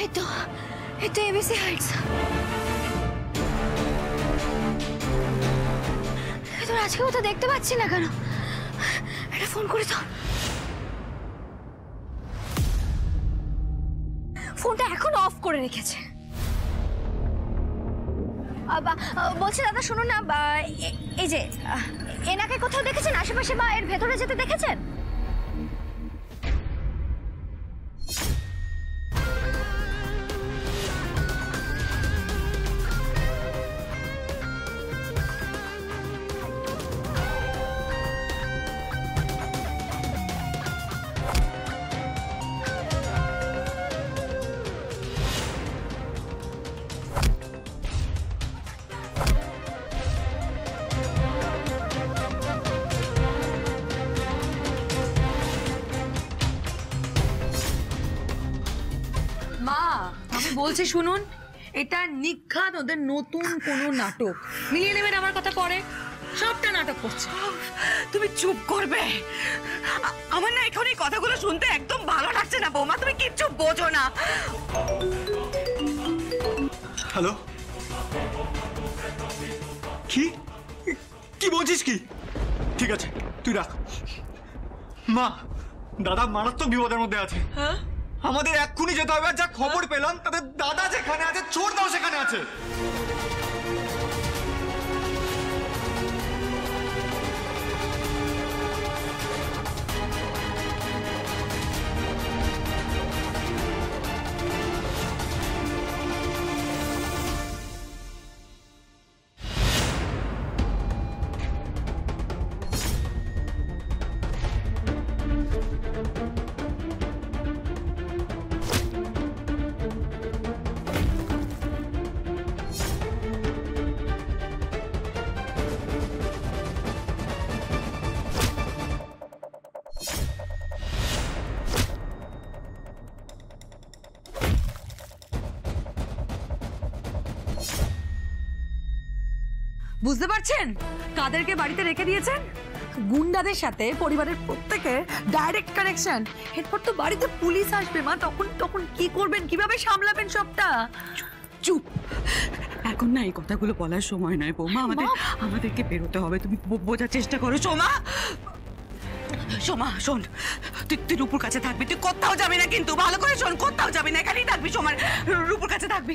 এই তো ABC Heights. তোর আজকেও তো দেখতে পাচ্ছি না কেন? এটা ফোন করে তো। ফোনটা এখন অফ করে রেখেছে। বলছি দাদা শুনুন না, এই যে এনাকে কোথাও দেখেছেন আশেপাশে বা এর ভেতরে যেতে দেখেছেন? মা আমি বলছি শুনুন, এটা নিখাত ওদের নতুন কোনো নাটক। মিলিয়ে নেবেন আমার কথা পরে, সবটা নাটক করছে। তুমি চুপ করবে? আমার না এখন এই কথাগুলো শুনতে একদম ভালো লাগছে না বৌমা, তুমি কিচ্ছু বোঝো না। হ্যালো, কি কি বলছিস? কি ঠিক আছে তুই রাখ। মা দাদা মারাত্মক বিপদের মধ্যে আছে। হ্যাঁ আমাদের এক্ষুনি যেতে হবে। যা খবর পেলাম তাদের দাদা যেখানে আছে চোর দাও সেখানে আছে। বুঝতে পারছেন কাদেরকে বাড়িতে রেখে দিয়েছেন? গুন্ডাদের সাথে পরিবারের প্রত্যেকের ডাইরেক্ট কানেকশন। এরপর তো বাড়িতে পুলিশ আসবে মা, তখন কি করবেন, কিভাবে সামলাবেন সবটা? চুপ, এখন না এই কথাগুলো বলার সময় নয় বৌমা। আমাদেরকে বেরোতে হবে, তুমি বোঝার চেষ্টা করো। সোমা শোন, তুই রূপুর কাছে থাকবি, তুই কোথাও যাবি না কিন্তু, ভালো করে শোন, কোথাও যাবি না, এখানেই থাকবি। সোমার রূপুর কাছে থাকবি।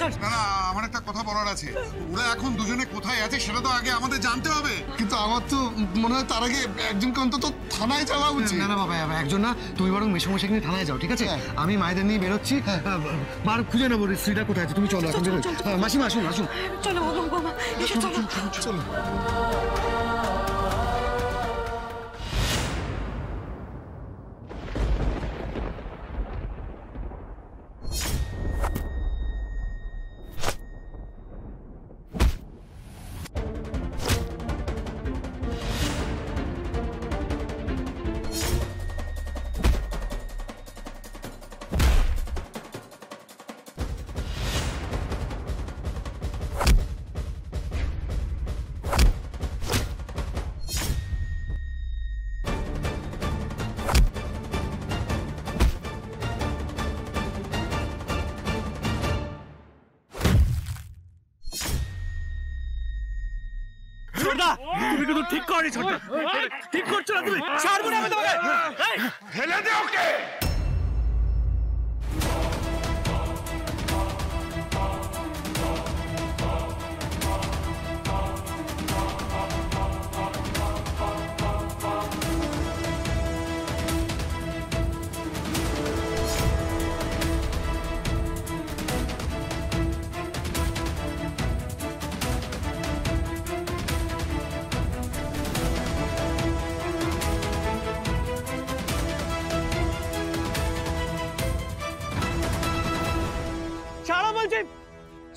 চল। না আমার একটা কথা বলার আছে। ওরা এখন দুজনে কোথায় আছে সেটা তো আগে আমাদের জানতে হবে। কিন্তু আমার তো মনে হয় তার আগে একজনকে অন্তত থানায় যাওয়া উচিত। না বাবা, একজন না, তুমি বরং মেশামশাইকে নিয়ে থানায় যাও, ঠিক আছে? আমি মায়েদের নিয়ে বেরোচ্ছি। মার খুঁজে নেবো স্ত্রীটা কোথায় আছে। তুমি চলো এখন। মাসিমা আসুন। চলো বাবা, এসো চলো। তুমি কিন্তু ঠিক করনি, ছোটদা ঠিক করছো না তুমি। ছাড়বো না আমি তোমাকে। ফেলে দে ওকে।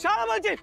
ছাড়া বলছি।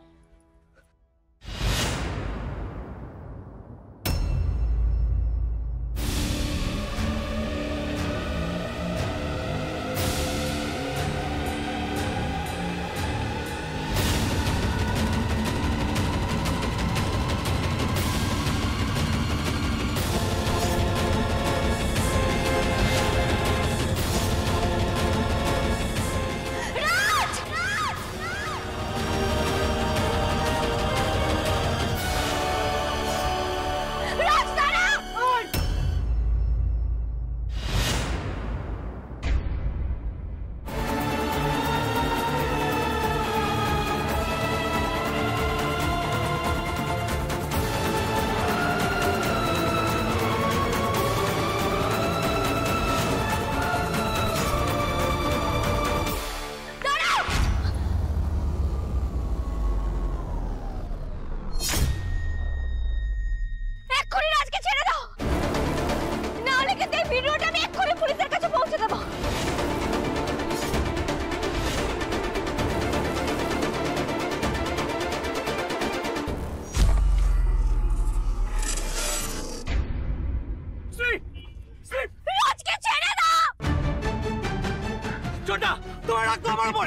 ওপর।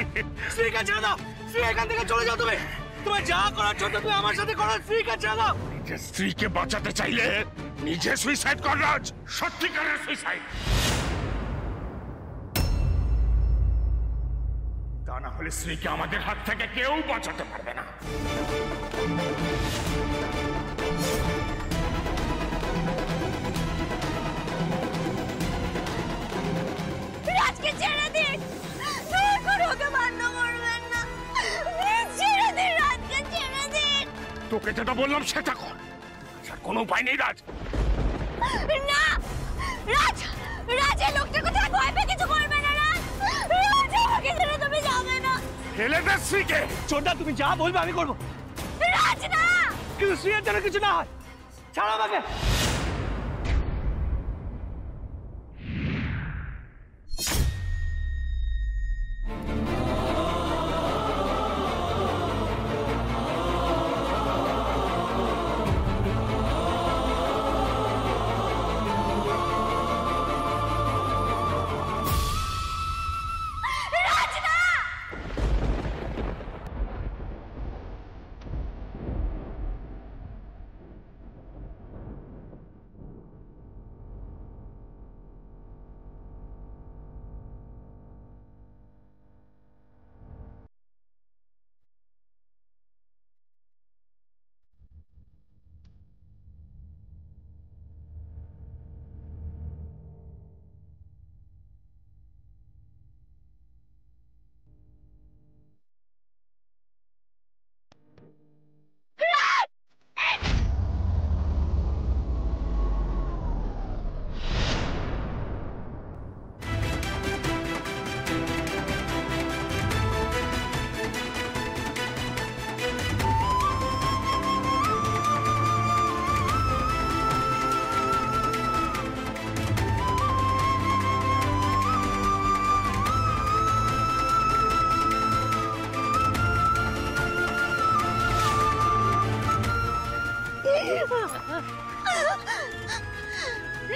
স্ত্রীকে ছেড়ে দাও, স্ত্রী এখান থেকে চলে যাও তুমি। তোমার যা করার জন্য তুমি আমার সাথে করো, স্ত্রীকে ছেড়ে দাও। নিজের স্ত্রীকে বাঁচাতে চাইলে নিজে সুইসাইড কর রাজ, সত্যিকারের সুইসাইড। তা না হলে স্ত্রীকে আমাদের হাত থেকে কেউ বাঁচাতে পারবে না। রাজকে ছেড়ে দিন, দয়া করে ওকে বন্ধ করবেন না। প্লিজ ছেড়ে দিন, রাজকে ছেড়ে দিন। তোকে যেটা বললাম সেটা কর, আচ্ছা কোনো উপায় নেই রাজ। না রাজ, রাজ এই লোকটার কথা ভয় পেয়ে কিছু করবে না। রাজ, রাজ আমাকে ছেড়ে তুমি যাবে না। ফেলে দে স্ত্রীকে। চোরদা তুমি যা বলবে আমি করবো, রাজ না। কিন্তু স্ত্রীর যেন কিছু না হয়। ছাড়ো আমাকে।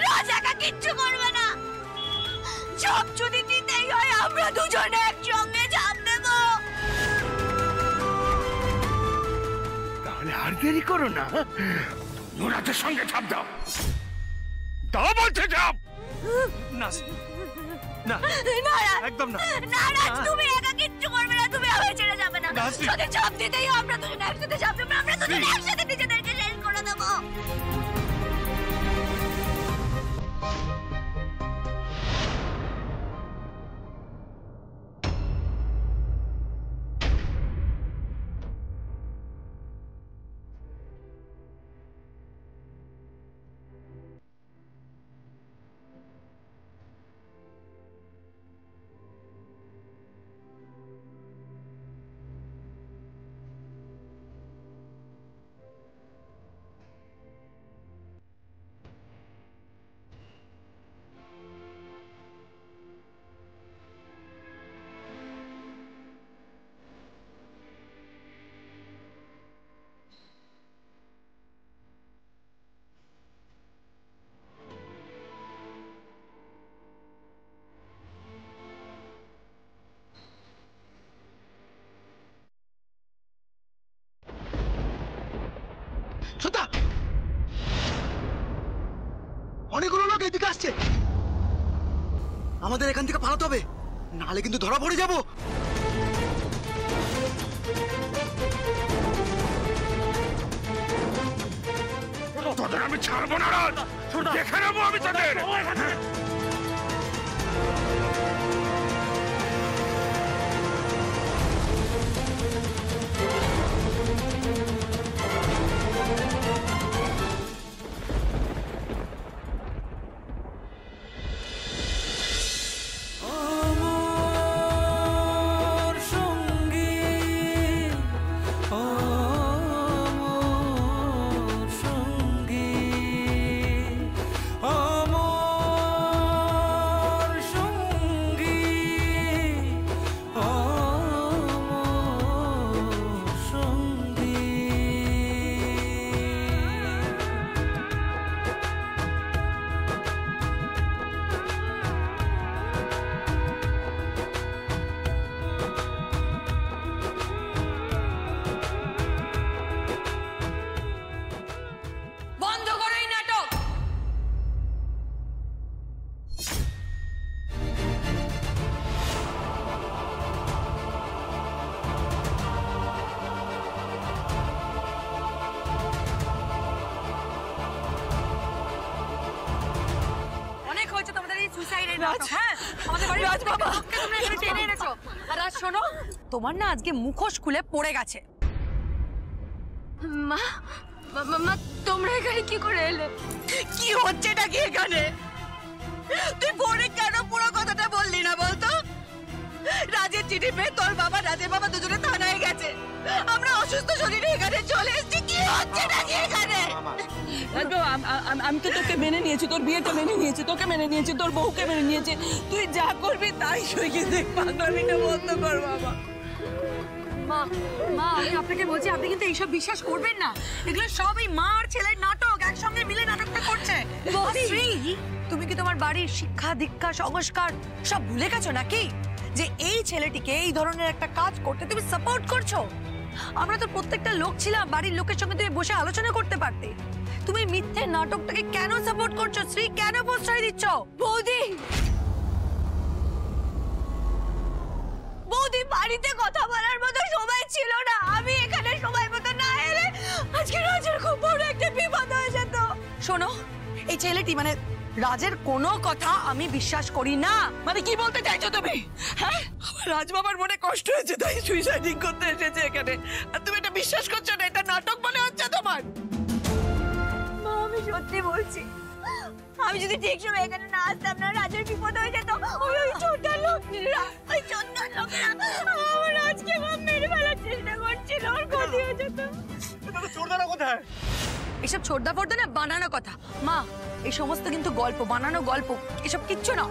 রাজ একা কিচ্ছু করবে না। সব যদি নিতেই হয় আমরা দুজনে একসঙ্গে ঝাঁপ দেব। তাহলে আর দেরি করো না, নুরাজের সঙ্গে ঝাঁপ দাও। দাও বলছে ঝাঁপ। না না না রাজ, একদম না। না রাজ, তুমি একা কিচ্ছু করবে না। তুমি আমায় ছেড়ে যাবে না। না, শ্রী। যদি ঝাঁপ দিতেই হয় আমরা দুজনে একসাথে ঝাঁপ দেবো। আমরা দুজনে একসাথে নিজেদেরকে শেষ করে দেবো। শ্রদ্ধা, অনেকগুলো লোক এদিকে আসছে। আমাদের এখান থেকে পালাতে হবে, নাহলে কিন্তু ধরা পড়ে যাবো। তোদের আমি ছাড়বো না রাজ, দেখে নেবো আমি তোদের। আমার সুইসাইডের নাটক। হ্যাঁ, আমাদের বাড়ির রাজ বাবা তোমরা এখানে টেনে এনেছো। আর আজ শোনো, তোমার না আজকে মুখোশ খুলে পড়ে গেছে। মা মা তোমরা এখানে কি করে এলে? কি হচ্ছে নাকি এখানে? তুই পরে কেন পুরো কথাটা বললি না বলতো? রাজের চিঠি পেয়ে তোর বাবা রাজের বাবা দুজনে থানায় গেছে। আমরা অসুস্থ শরীরে এখানে চলে এসেছি। কি হচ্ছে নাকি এখানে? আমি তো তোকে মেনে নিয়েছি, তোর বিয়েটা মেনে নিয়েছি, তোকে মেনে নিয়েছি, তোর বউকে মেনে নিয়েছি। তুই যা করবি তাই সইকে দেখ। পাগলামিটা বন্ধ কর বাবা। মা মা আমি আপনাকে বলছি, আপনি কিন্তু এইসব বিশ্বাস করবেন না। এগুলো সব এই মা আর ছেলের নাটক, একসঙ্গে মিলে নাটকটা করছে। শ্রী, তুমি কি তোমার বাড়ির শিক্ষা দীক্ষা সংস্কার সব ভুলে গেছো নাকি? যে এই ছেলেটিকে এই ধরনের একটা কাজ করতে তুমি সাপোর্ট করছো? আমরা তো প্রত্যেকটা লোক ছিলাম, বাড়ির লোকের সঙ্গে তুমি বসে আলোচনা করতে পারতে। তুমি মিথ্যে নাটকটাকে কেন সাপোর্ট করছো শ্রী? কেন প্রশ্রয় দিচ্ছ? বৌদি বৌদি বাড়িতে কথা বলার মতো সময় ছিল না। আমি এখানে সময় মতো না এলে আজকে রাজের খুব বড় একটা বিপদ হয়ে যেত। শোনো, এই ছেলেটি মানে রাজের কোনো কথা আমি বিশ্বাস করি না। মানে কি বলতে চাইছো তুমি? হ্যাঁ, আমার রাজবাবার মনে কষ্ট হয়েছে তাই সুইসাইডিং করতে এসেছে এখানে। আর তুমি এটা বিশ্বাস করছো না? এটা নাটক মনে হচ্ছে তোমার? মা আমি সত্যি বলছি, আমি যদি ঠিক সময় এখানে না আসতাম না রাজের বিপদ হয়ে যেত। ওই ছোট্টার লোকেরা আমার আজকে মা মেরে ফেলার চেষ্টা করছিল, ওর ক্ষতি হয়ে যেত। চোরদারা কোথায়? এসব ছোটদা ফোরদা না বানানো কথা। মা, এই সমস্ত কিন্তু গল্প, বানানো গল্প, এসব কিচ্ছু না।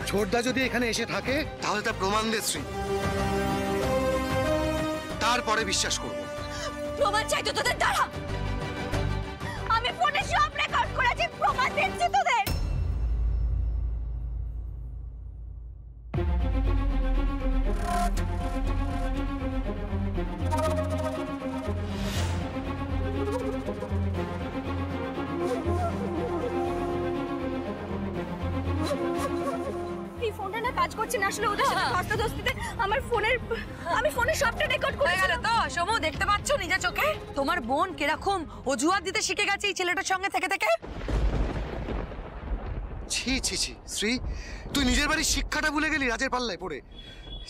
ছোটদা যদি এখানে এসে থাকে তাহলে তার প্রমাণ দে শ্রী, তারপরে বিশ্বাস করবো। প্রমাণ চাইতো তোদের দ্বারা? আমি ফোনে সব রেকর্ড করেছি, প্রমাণ দিচ্ছি তোদের। এই ফোনটা না কাজ করছে না আসলে, ওদের সাথে ধস্তাধস্তিতে আমি ফোনের সবটা রেকর্ড করে গেল তো। সমু, দেখতে পাচ্ছ নিজের চোখে তোমার বোন কিরকম অজুহাত দিতে শিখে গেছে এই ছেলেটার সঙ্গে থেকে থেকে? ছি ছি ছি শ্রী, তুই নিজের বাড়ির শিক্ষাটা ভুলে গেলি রাজের পাল্লায় পড়ে।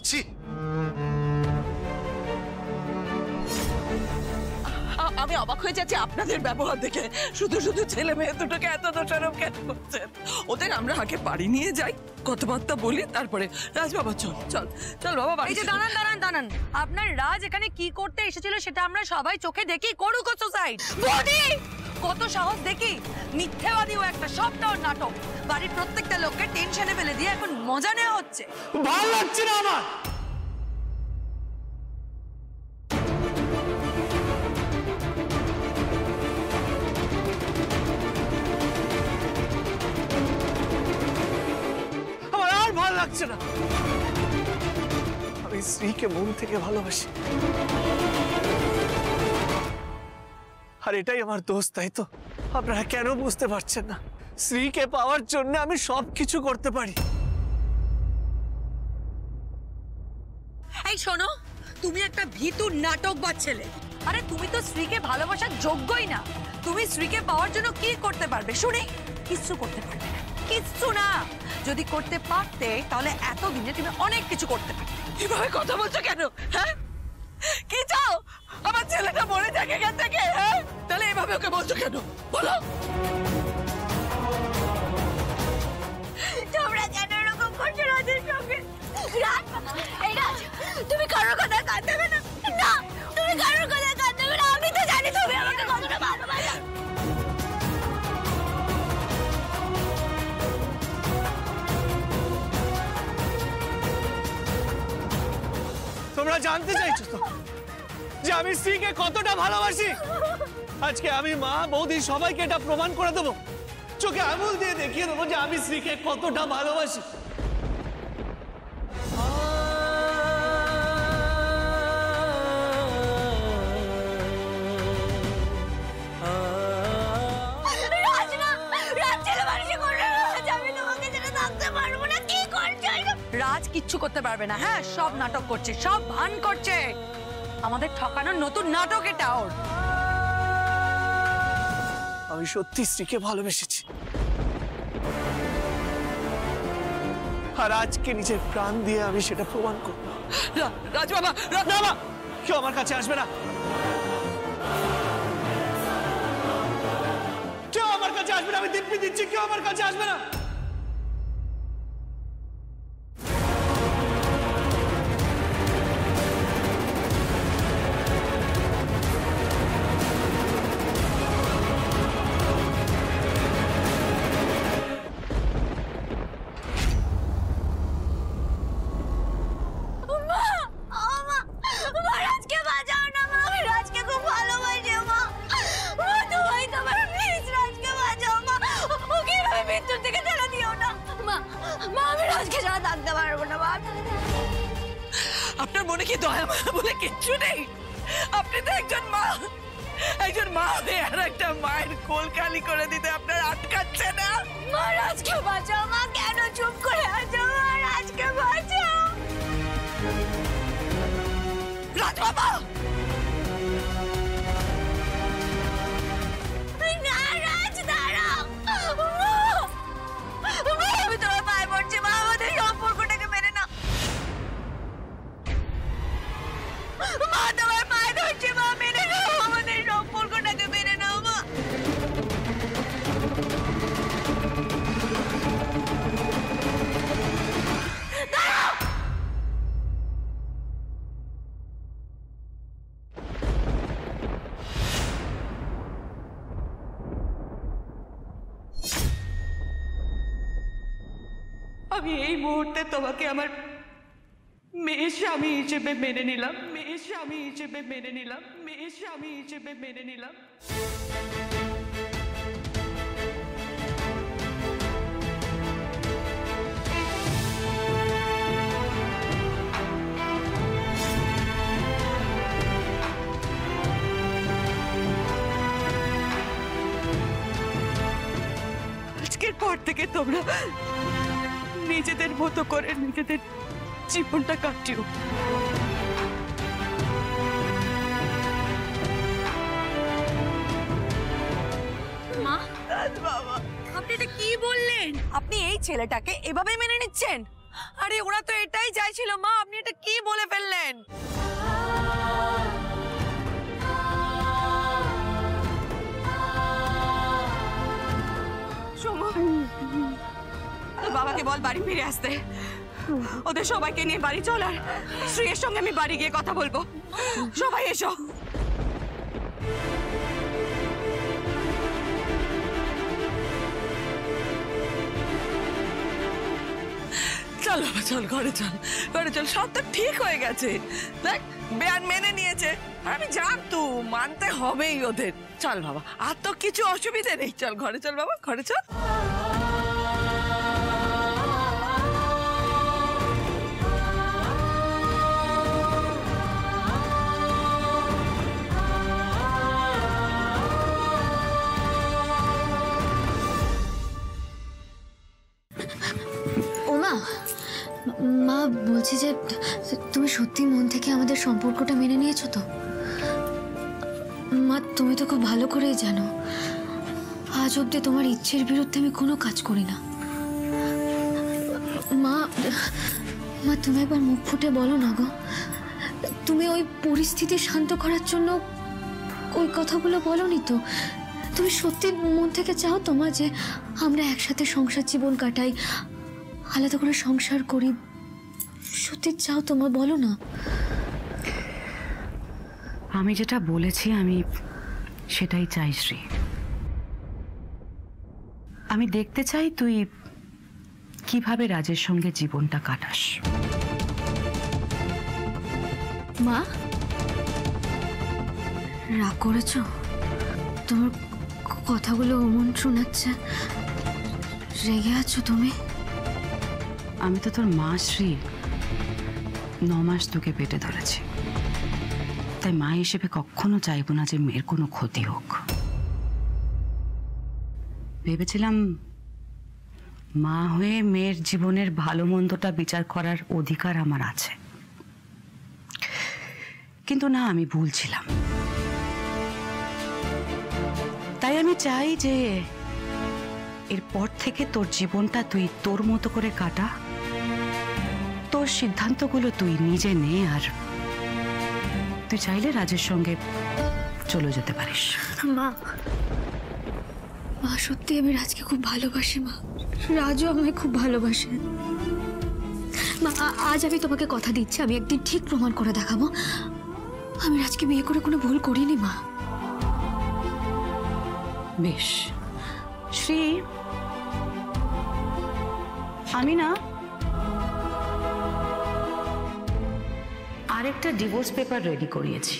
ছি। আমি অবাক হয়ে যাচ্ছি আপনাদের ব্যবহার দেখে। শুধু শুধু ছেলে মেয়ে দুটোকে এত দোষারোপ কেন করছেন? ওদের আমরা আগে বাড়ি নিয়ে যাই, কথাবার্তা বলি, তারপরে রাজবাবা চল চল চল বাবা বাড়ি। এই যে দাঁড়ান দাঁড়ান দাঁড়ান, আপনার রাজ এখানে কি করতে এসেছিল সেটা আমরা সবাই চোখে দেখি। করুক সুসাইড। বডি কত সাহস দেখি! মিথ্যাবাদী ও একটা, সবটা ওর নাটক। বাড়ির প্রত্যেকটা লোককে টেনশনে ফেলে দিয়ে এখন মজা নেওয়া হচ্ছে। ভালো লাগছে না আমার। আমার আর ভালো লাগছে না। আমি শ্রীকে মন থেকে ভালোবাসি, আর এটাই আমার দোষ, তাই তো? আপনারা কেন বুঝতে পারছেন না? শ্রীকে পাওয়ার জন্য আমি সবকিছু করতে পারি। এই শোনো, তুমি একটা ভীতুর নাটকবাজ ছেলে। আরে তুমি তো স্ত্রীকে ভালোবাসার যোগ্যই না। তুমি স্ত্রীকে পাওয়ার জন্য কি করতে পারবে শুনি? কিচ্ছু করতে পারবে না, কিচ্ছু না। যদি করতে পারতে তাহলে এতদিনে তুমি অনেক কিছু করতে পারতে। এভাবে কথা বলছো কেন? হ্যাঁ, কি চাও? আমার ছেলেটা মরে যাক এখান থেকে? হ্যাঁ, তাহলে এভাবে ওকে বলছো কেন বলো? তোমরা কেন এরকম করছো রাজের সঙ্গে? রাজ, এই রাজ, তুমি কারোর কথা কান দেবে না। না, তুমি কারোর কথা কান দেবে না। আমি তো জানি তুমি আমাকে কতটা ভালোবাসো। তোমরা জানতে চাইছো তো যে আমি শ্রীকে কতটা ভালোবাসি? আজকে আমি মা বৌদি সবাইকে এটা প্রমাণ করে দেবো, চোখে আঙুল দিয়ে দেখিয়ে দেবো যে আমি শ্রীকে কতটা ভালোবাসি। রাজ না, রাজ ছেলে মানুষই করবে না। রাজ, আমি তোমাকে ছেড়ে থাকতে পারবো না। কি করছো? রাজ কিচ্ছু করতে পারবে না। হ্যাঁ, সব নাটক করছে, সব ভান করছে। আমাদের ঠকানোর নতুন নাটক এটা ওর। আমি আমি সত্যি স্ত্রীকে ভালোবেসেছি, আর আজকে নিজের প্রাণ দিয়ে আমি সেটা প্রমাণ করব। রাজ বাবা, না মা, কেউ আমার কাছে আসবে না, কেউ আমার কাছে আসবে না, আমি দিব্যি দিচ্ছি কেউ আমার কাছে আসবে না। রাজকে বাঁচাও না মা, আমি রাজকে খুব ভালোবাসি মা। তোমায় তোমার প্লিজ রাজকে বাঁচাও মা, ওকে এভাবে মৃত্যুর দিকে ঠেলে দিও না মা। মা আমি রাজকে ছাড়া থাকতে পারবো না মা। আপনার মনে কি দয়া মায়া বলে কিচ্ছু নেই? আপনি তো একজন মা হয়ে আর একটা মায়ের কোল খালি করে দিতে আপনার আটকাচ্ছে না। মা রাজকে বাঁচাও মা, কেন চুপ করে আছো মা? রাজকে বাঁচাও। রাজ বাবা, না রাজ দাঁড়াও। মা আমি তোমার পায়ে পড়ছি মা, আমাদের সম্পর্কটাকে মেনে নাও মা, তোমার পায়ে ধরছি মা, মেনে নাও আমাদের সম্পর্কটাকে, মেনে নাও মা। আমি এই মুহূর্তে তোমাকে আমার মেয়ে স্বামী হিসেবে মেনে নিলাম, মেয়ে স্বামী হিসেবে মেনে নিলাম, মেয়ে স্বামী হিসেবে মেনে নিলাম। আজকের পর থেকে তোমরা নিজেদের মতো করে নিজেদের জীবনটা কাটিও। মা, বাবা, আপনি এটা কি বললেন? আপনি এই ছেলেটাকে এভাবে মেনে নিচ্ছেন? আরে ওরা তো এটাই চাইছিল মা, আপনি এটা কি বলে ফেললেন? বাবাকে বল বাড়ি ফিরে আসতে, ওদের সবাইকে নিয়ে বাড়ি চল, আর শ্রীয়ের সঙ্গে আমি বাড়ি গিয়ে কথা বলবো। সবাই এসো। চল বাবা চল, ঘরে চল, ঘরে চল, সব তো ঠিক হয়ে গেছে। দেখ বেয়ান মেনে নিয়েছে, আর আমি জানতুম মানতে হবেই ওদের। চল বাবা, আর তো কিছু অসুবিধে নেই, চল ঘরে চল বাবা, ঘরে চল। ওমা, মা বলছি যে তুমি সত্যি মন থেকে আমাদের সম্পর্কটা মেনে নিয়েছো তো? মা তুমি তো খুব ভালো করেই জানো আজ অব্দি তোমার ইচ্ছের বিরুদ্ধে আমি কোনো কাজ করি না। মা মা তুমি একবার মুখ ফুটে বলো না গো, তুমি ওই পরিস্থিতি শান্ত করার জন্য ওই কথাগুলো বলোনি তো? তুমি সত্যি মন থেকে চাও তো মা যে আমরা একসাথে সংসার জীবন কাটাই, আলাদা করে সংসার করি? সত্যি চাও তো মা, বলো না। আমি যেটা বলেছি আমি সেটাই চাই শ্রী। আমি দেখতে চাই তুই কিভাবে রাজের সঙ্গে জীবনটা কাটাস। মা রাগ করেছ? তোমার কথাগুলো অমন শোনাচ্ছে, রেগে আছো তুমি? আমি তো তোর মা শ্রী, 9 মাস তোকে পেটে ধরেছি, তাই মা হিসেবে কখনো চাইবো না যে মেয়ের কোনো ক্ষতি হোক। ভেবেছিলাম মা হয়ে মেয়ের জীবনের ভালো মন্দটা বিচার করার অধিকার আমার আছে, কিন্তু না, আমি ভুল ছিলাম। তাই আমি চাই যে এরপর থেকে তোর জীবনটা তুই তোর মতো করে কাটা, তোর সিদ্ধান্তগুলো তুই নিজে নে, আর তুই চাইলে রাজের সঙ্গে চলে যেতে পারিস। মা, মা সত্যি আমি রাজকে খুব ভালোবাসি মা, রাজও আমায় খুব ভালোবাসে মা। আজ আমি তোমাকে কথা দিচ্ছি, আমি একদিন ঠিক প্রমাণ করে দেখাবো আমি রাজকে বিয়ে করে কোনো ভুল করিনি মা। বেশ শ্রী, আমি না আরেকটা ডিভোর্স পেপার রেডি করিয়েছি।